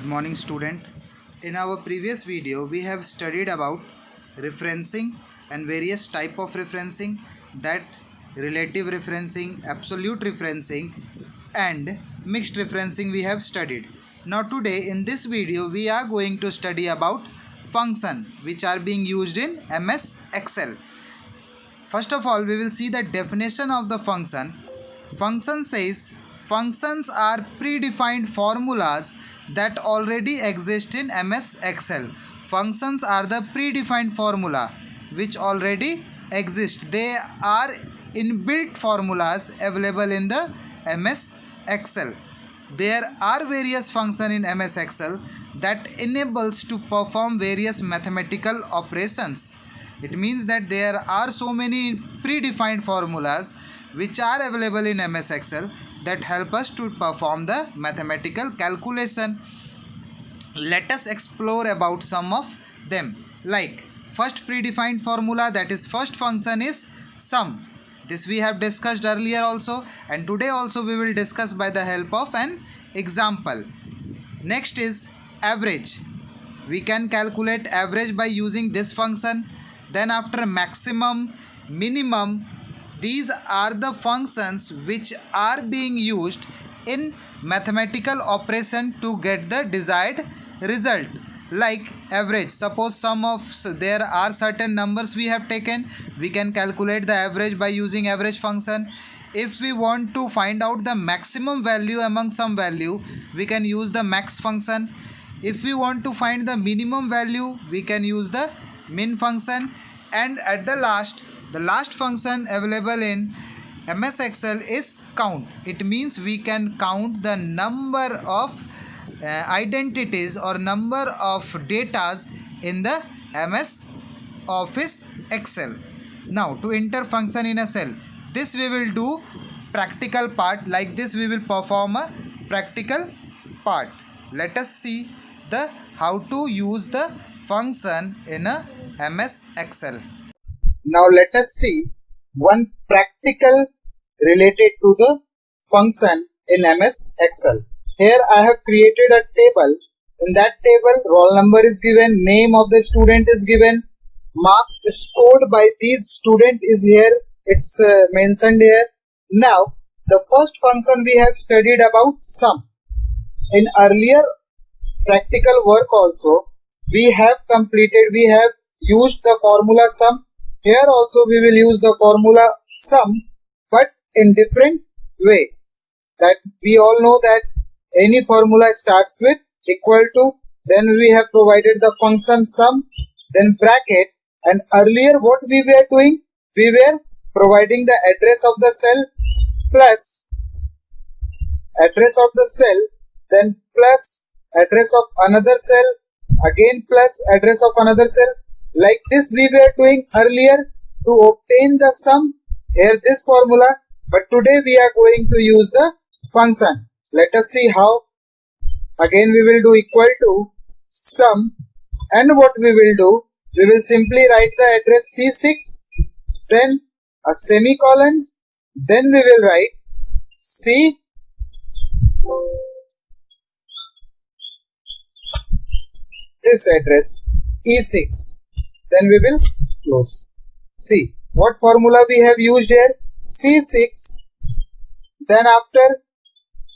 Good morning, student. In our previous video we have studied about referencing and various type of referencing, that relative referencing, absolute referencing and mixed referencing we have studied. Now today in this video we are going to study about function which are being used in MS Excel. First of all, we will see the definition of the function. Function says functions are predefined formulas that already exist in MS Excel. Functions are the predefined formula which already exist. They are inbuilt formulas available in the MS Excel. There are various functions in MS Excel that enables to perform various mathematical operations. It means that there are so many predefined formulas which are available in MS Excel that help us to perform the mathematical calculation. Let us explore about some of them. Like first predefined formula, that is first function, is sum. This we have discussed earlier also, and today also we will discuss by the help of an example. Next is average. We can calculate average by using this function. Then after maximum, minimum, these are the functions which are being used in mathematical operation to get the desired result. Like average, suppose there are certain numbers we have taken, we can calculate the average by using average function. If we want to find out the maximum value among some value, we can use the max function. If we want to find the minimum value, we can use the min function. And at the last function available in MS Excel is count. It means we can count the number of identities or number of datas in the MS Office Excel. Now to enter function in a cell, this we will do practical part. Like this we will perform a practical part. Let us see the how to use the function in a MS Excel. Now let us see one practical related to the function in MS Excel. Here I have created a table. In that table, roll number is given, name of the student is given, marks scored by these student is here, it's mentioned here. Now the first function we have studied about sum. In earlier practical work also we have used the formula sum. Here also we will use the formula sum, but in different way. That we all know that any formula starts with equal to, then we have provided the function sum, then bracket, and earlier what we were doing, we were providing the address of the cell plus address of the cell, then plus address of another cell, again plus address of another cell. Like this we were doing earlier to obtain the sum. Here this formula, but today we are going to use the function. Let us see how. Again we will do equal to sum, and what we will do, we will simply write the address C6, then a semicolon, then we will write C this address E6, then we will close. See what formula we have used here, C6, then after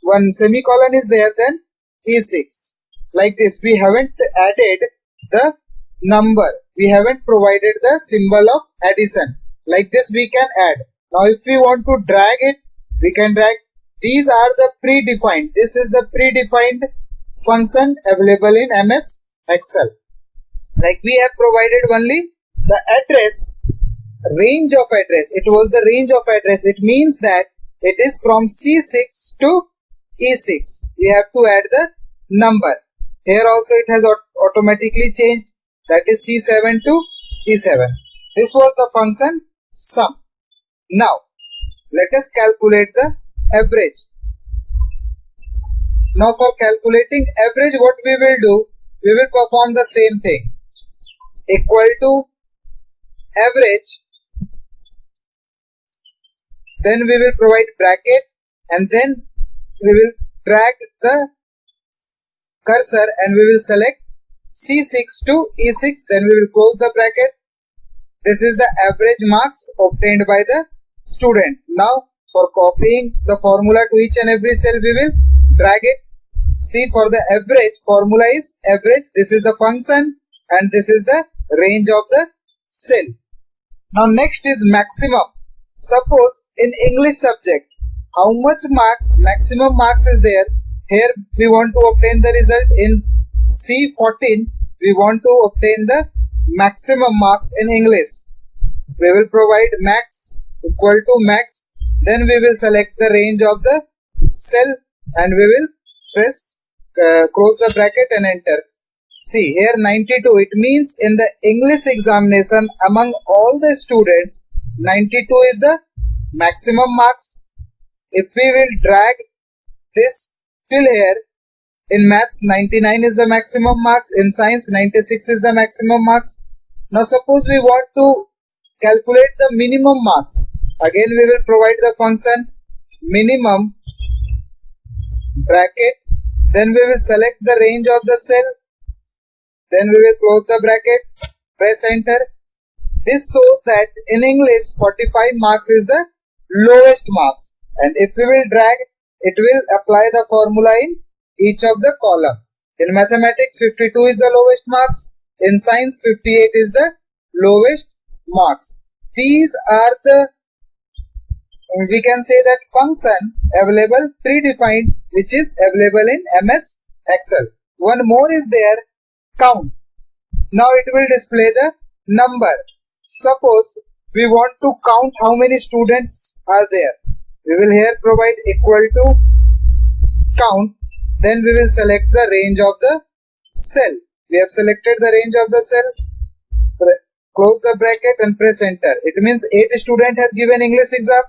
one semicolon is there, then E6. Like this, we haven't added the number, we haven't provided the symbol of addition. Like this we can add. Now if we want to drag it, we can drag. These are the predefined. This is the predefined function available in MS Excel. Like we have provided only the address, range of address. It was the range of address. It means that it is from C6 to E6. We have to add the number. Here also it has automatically changed. That is C7 to E7. This was the function sum. Now let us calculate the average. Now for calculating average, what we will do, we will perform the same thing. Equal to average, then we will provide bracket, and then we will drag the cursor and we will select C6 to E6, then we will close the bracket. This is the average marks obtained by the student. Now for copying the formula to each and every cell, we will drag it. See, for the average, formula is average. This is the function and this is the range of the cell. Now next is maximum. Suppose in English subject, how much marks, maximum marks is there? Here we want to obtain the result in C14. We want to obtain the maximum marks in English. We will provide max equal to max. Then we will select the range of the cell and we will press close the bracket and enter. See here 92. It means in the English examination among all the students, 92 is the maximum marks. If we will drag this till here, in maths 99 is the maximum marks, in science 96 is the maximum marks. Now suppose we want to calculate the minimum marks. Again we will provide the function minimum bracket, then we will select the range of the cell, then we will close the bracket, press enter. This shows that in English 45 marks is the lowest marks, and if we will drag, it will apply the formula in each of the column. In mathematics 52 is the lowest marks, in science 58 is the lowest marks. These are the, we can say that function available predefined which is available in MS Excel. One more is there, count. Now it will display the number. Suppose we want to count how many students are there. We will here provide equal to count. Then we will select the range of the cell. We have selected the range of the cell. Close the bracket and press enter. It means 8 students have given English exam.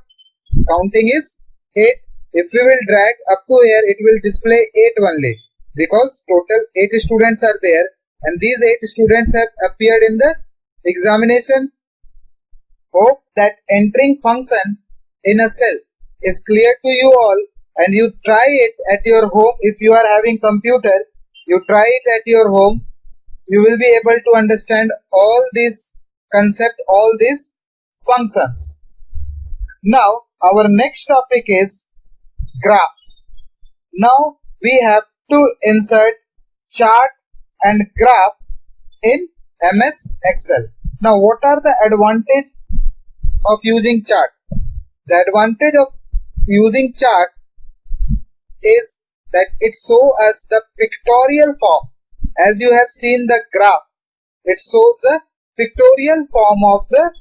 Counting is 8. If we will drag up to here, it will display 8 only, because total 8 students are there and these 8 students have appeared in the examination. Hope that entering function in a cell is clear to you all, and you try it at your home. If you are having computer, you try it at your home. You will be able to understand all these concept, all these functions. Now our next topic is graph. Now we have to insert chart and graph in MS Excel. Now what are the advantage of using chart? The advantage of using chart is that it shows us the pictorial form. As you have seen the graph, it shows the pictorial form of the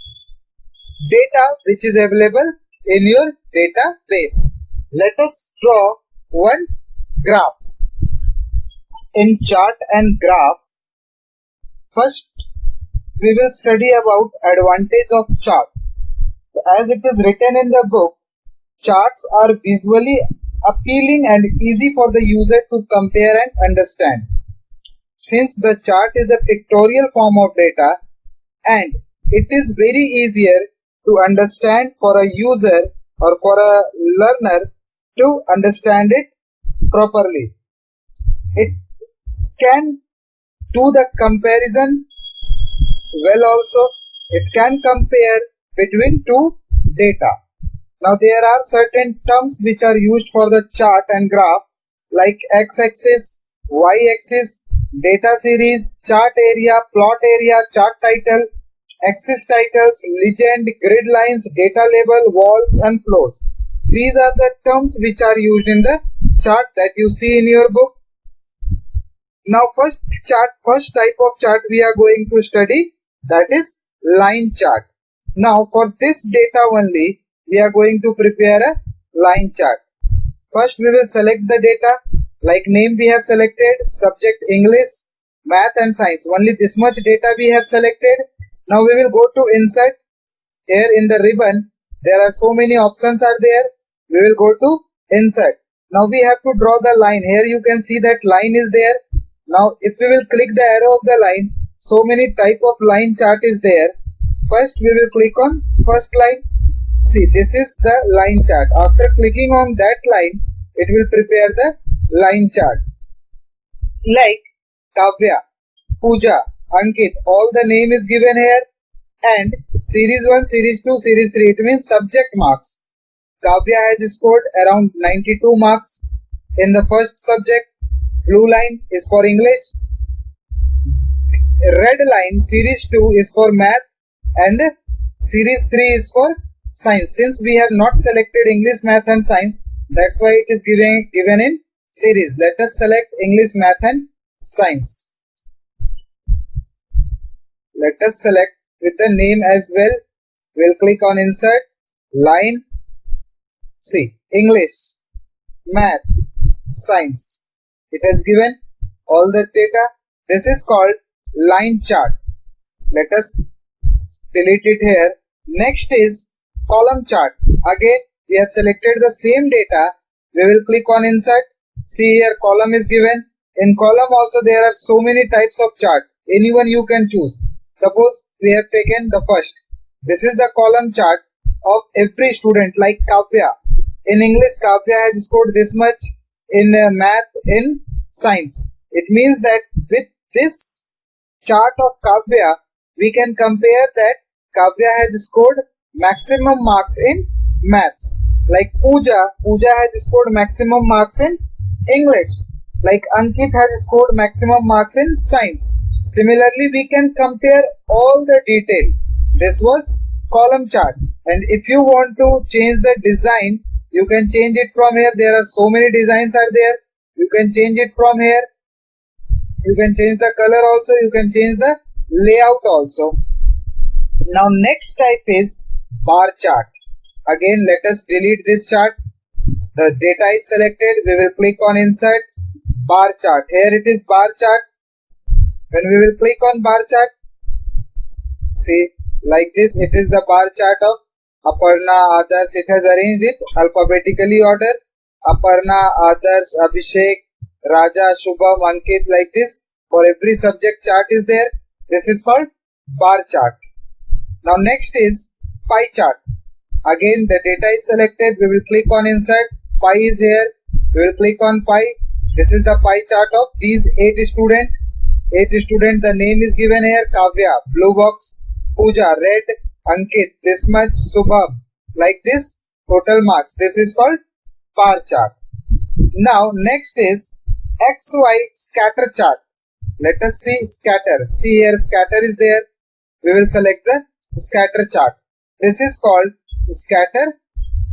data which is available in your database. Let us draw one graph. In chart and graph, first we will study about advantage of chart. As it is written in the book, charts are visually appealing and easy for the user to compare and understand. Since the chart is a pictorial form of data and it is very easier to understand for a user or for a learner to understand it properly. It can do the comparison well also. It can compare between two data. Now there are certain terms which are used for the chart and graph, like x-axis, y-axis, data series, chart area, plot area, chart title, axis titles, legend, grid lines, data label, walls and flows. These are the terms which are used in the chart that you see in your book. Now first type of chart we are going to study, that is line chart. Now for this data only we are going to prepare a line chart. First we will select the data, like name we have selected, subject English, math and science. Only this much data we have selected. Now we will go to insert. Here in the ribbon there are so many options are there. We will go to insert. Now we have to draw the line. Here you can see that line is there. Now if we will click the arrow of the line, so many type of line chart is there. First we will click on first line. See, this is the line chart. After clicking on that line, it will prepare the line chart. Like Kavya, Pooja, Ankit, all the name is given here. And series 1, series 2, series 3, it means subject marks. Kavya has scored around 92 marks in the first subject. Blue line is for English. Red line, series 2 is for math, and series 3 is for science. Since we have not selected English, math and science, that's why it is given in series. Let us select English, math and science. Let us select with the name as well. We'll click on insert, line, see, English, math, science. It has given all the data. This is called line chart. Let us delete it here. Next is column chart. Again, we have selected the same data. We will click on insert. See here, column is given. In column also there are so many types of chart. Anyone you can choose. Suppose we have taken the first. This is the column chart of every student, like Kavya. In English, Kavya has scored this much. In math, in science. It means that with this chart of Kavya, we can compare that Kavya has scored maximum marks in maths. Like Pooja has scored maximum marks in English. Like Ankit has scored maximum marks in science. Similarly, we can compare all the detail. This was column chart. And if you want to change the design, you can change it from here. There are so many designs are there. You can change it from here. You can change the color also. You can change the layout also. Now next type is bar chart. Again, let us delete this chart. The data is selected. We will click on insert, bar chart. Here it is bar chart. When we will click on bar chart, see, like this, it is the bar chart of Aparna, Adarsh. It has arranged it alphabetically order. Aparna, Adarsh, Abhishek, Raja, Shubham, Ankit, like this. For every subject chart is there. This is called bar chart. Now next is pie chart. Again, the data is selected. We will click on insert. Pie is here. We will click on pie. This is the pie chart of these 8 students. 8 students. The name is given here. Kavya, blue box. Pooja, red. Ankit, this much. Subham, like this. Total marks. This is called bar chart. Now next is XY scatter chart. Let us see scatter. See here, scatter is there. We will select the scatter chart. This is called scatter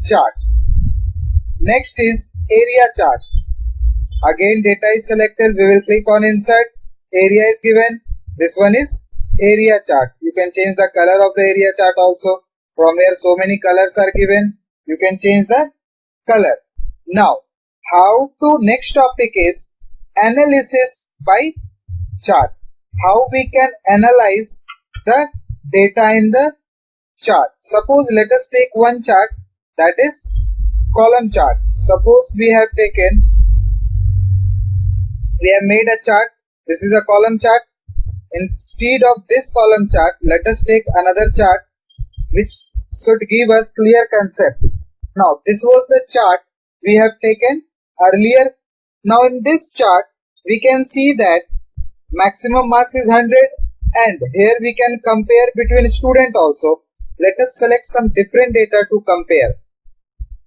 chart. Next is area chart. Again, data is selected. We will click on insert. Area is given. This one is area chart. You can change the color of the area chart also. From here, so many colors are given. You can change the color. Now, how to next topic is analysis by chart. How we can analyze the data in the chart. Suppose let us take one chart, that is column chart. Suppose we have made a chart. This is a column chart. Instead of this column chart, let us take another chart which should give us clear concept. Now this was the chart we have taken earlier. Now in this chart we can see that maximum marks is 100, and here we can compare between student also. Let us select some different data to compare.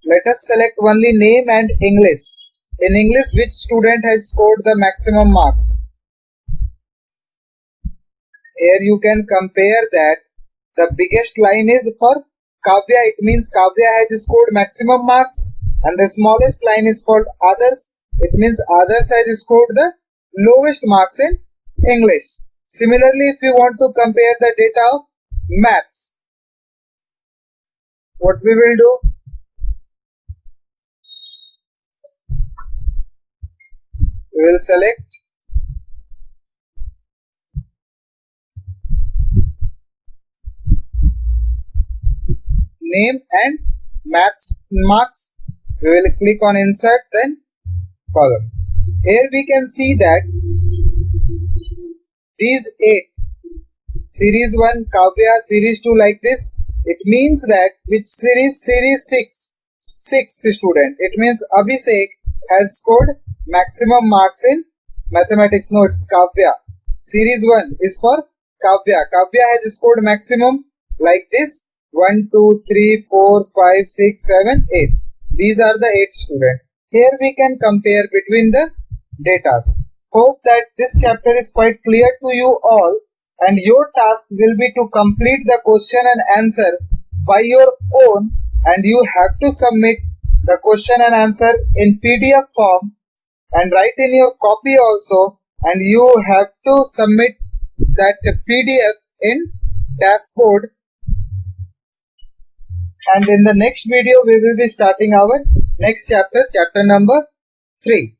Let us select only name and English. In English, which student has scored the maximum marks? Here you can compare that the biggest line is for Kavya. It means Kavya has scored maximum marks, and the smallest line is for others. It means others has scored the lowest marks in English. Similarly, if you want to compare the data of maths, what we will do? We will select name and maths marks. We will click on insert, then column. Here we can see that these 8, series 1 Kavya, series 2 like this. It means that which series? Series 6, 6th student. It means Abhishek has scored maximum marks in mathematics. No, it's Kavya. Series 1 is for Kavya. Kavya has scored maximum like this: 1, 2, 3, 4, 5, 6, 7, 8. These are the 8 students. Here we can compare between the datas. Hope that this chapter is quite clear to you all, and your task will be to complete the question and answer by your own, and you have to submit the question and answer in PDF form and write in your copy also, and you have to submit that PDF in dashboard. And in the next video we will be starting our next chapter, chapter number 3.